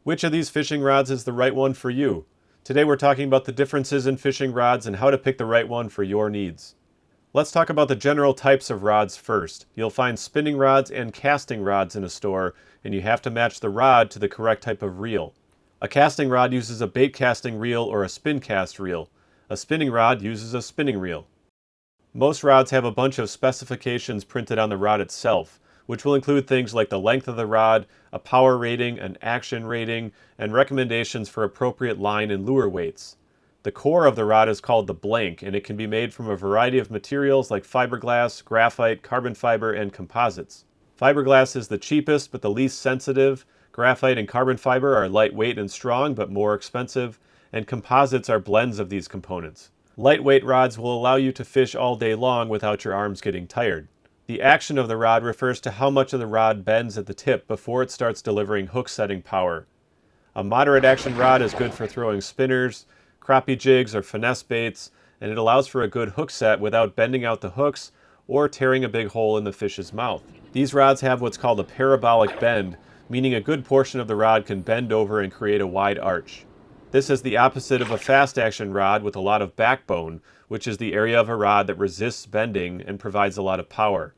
Which of these fishing rods is the right one for you? Today we're talking about the differences in fishing rods and how to pick the right one for your needs. Let's talk about the general types of rods first. You'll find spinning rods and casting rods in a store, and you have to match the rod to the correct type of reel. A casting rod uses a bait casting reel or a spin cast reel. A spinning rod uses a spinning reel. Most rods have a bunch of specifications printed on the rod itself, which will include things like the length of the rod, a power rating, an action rating, and recommendations for appropriate line and lure weights. The core of the rod is called the blank, and it can be made from a variety of materials like fiberglass, graphite, carbon fiber, and composites. Fiberglass is the cheapest but the least sensitive. Graphite and carbon fiber are lightweight and strong but more expensive, and composites are blends of these components. Lightweight rods will allow you to fish all day long without your arms getting tired. The action of the rod refers to how much of the rod bends at the tip before it starts delivering hook setting power. A moderate action rod is good for throwing spinners, crappie jigs, or finesse baits, and it allows for a good hook set without bending out the hooks or tearing a big hole in the fish's mouth. These rods have what's called a parabolic bend, meaning a good portion of the rod can bend over and create a wide arch. This is the opposite of a fast action rod with a lot of backbone, which is the area of a rod that resists bending and provides a lot of power.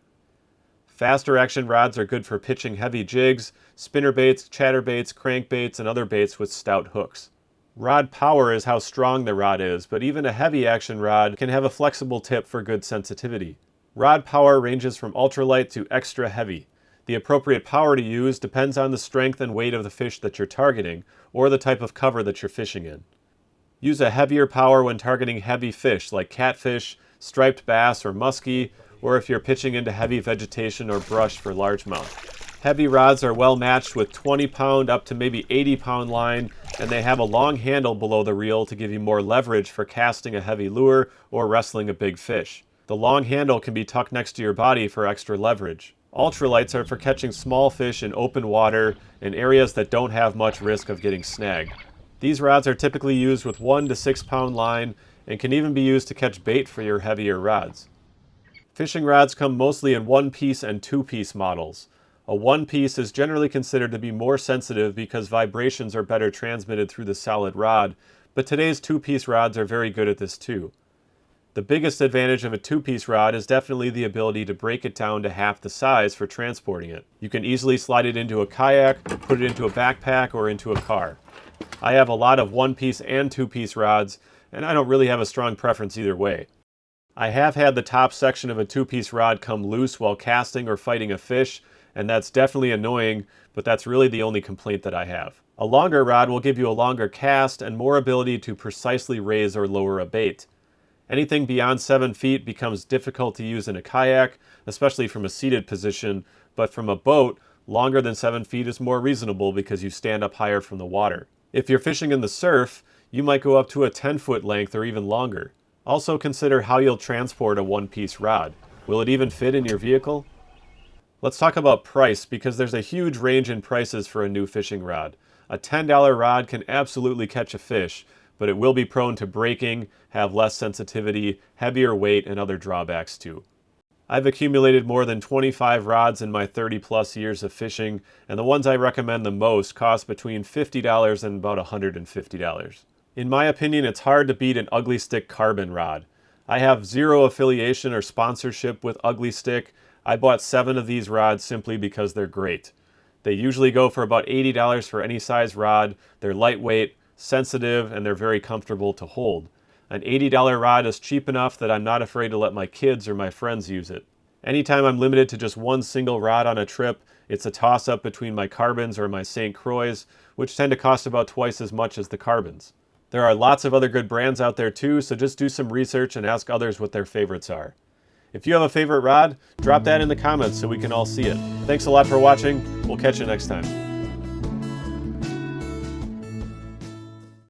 Faster action rods are good for pitching heavy jigs, spinnerbaits, chatterbaits, crankbaits, and other baits with stout hooks. Rod power is how strong the rod is, but even a heavy action rod can have a flexible tip for good sensitivity. Rod power ranges from ultralight to extra heavy. The appropriate power to use depends on the strength and weight of the fish that you're targeting, or the type of cover that you're fishing in. Use a heavier power when targeting heavy fish like catfish, striped bass, or muskie, or if you're pitching into heavy vegetation or brush for largemouth. Heavy rods are well matched with 20-pound up to maybe 80-pound line, and they have a long handle below the reel to give you more leverage for casting a heavy lure or wrestling a big fish. The long handle can be tucked next to your body for extra leverage. Ultralights are for catching small fish in open water in areas that don't have much risk of getting snagged. These rods are typically used with 1 to 6 pound line and can even be used to catch bait for your heavier rods. Fishing rods come mostly in 1-piece and 2-piece models. A 1-piece is generally considered to be more sensitive because vibrations are better transmitted through the solid rod, but today's 2-piece rods are very good at this too. The biggest advantage of a 2-piece rod is definitely the ability to break it down to half the size for transporting it. You can easily slide it into a kayak, put it into a backpack, or into a car. I have a lot of 1-piece and 2-piece rods, and I don't really have a strong preference either way. I have had the top section of a 2-piece rod come loose while casting or fighting a fish, and that's definitely annoying, but that's really the only complaint that I have. A longer rod will give you a longer cast and more ability to precisely raise or lower a bait. Anything beyond 7 feet becomes difficult to use in a kayak, especially from a seated position, but from a boat, longer than 7 feet is more reasonable because you stand up higher from the water. If you're fishing in the surf, you might go up to a 10-foot length or even longer. Also consider how you'll transport a 1-piece rod. Will it even fit in your vehicle? Let's talk about price, because there's a huge range in prices for a new fishing rod. A $10 rod can absolutely catch a fish, but it will be prone to breaking, have less sensitivity, heavier weight, and other drawbacks too. I've accumulated more than 25 rods in my 30-plus years of fishing, and the ones I recommend the most cost between $50 and about $150. In my opinion, it's hard to beat an Ugly Stik carbon rod. I have zero affiliation or sponsorship with Ugly Stik. I bought 7 of these rods simply because they're great. They usually go for about $80 for any size rod. They're lightweight, sensitive, and they're very comfortable to hold. An $80 rod is cheap enough that I'm not afraid to let my kids or my friends use it. Anytime I'm limited to just one single rod on a trip, it's a toss-up between my carbons or my St. Croix, which tend to cost about twice as much as the carbons. There are lots of other good brands out there too, so just do some research and ask others what their favorites are. If you have a favorite rod, drop that in the comments so we can all see it. Thanks a lot for watching. We'll catch you next time.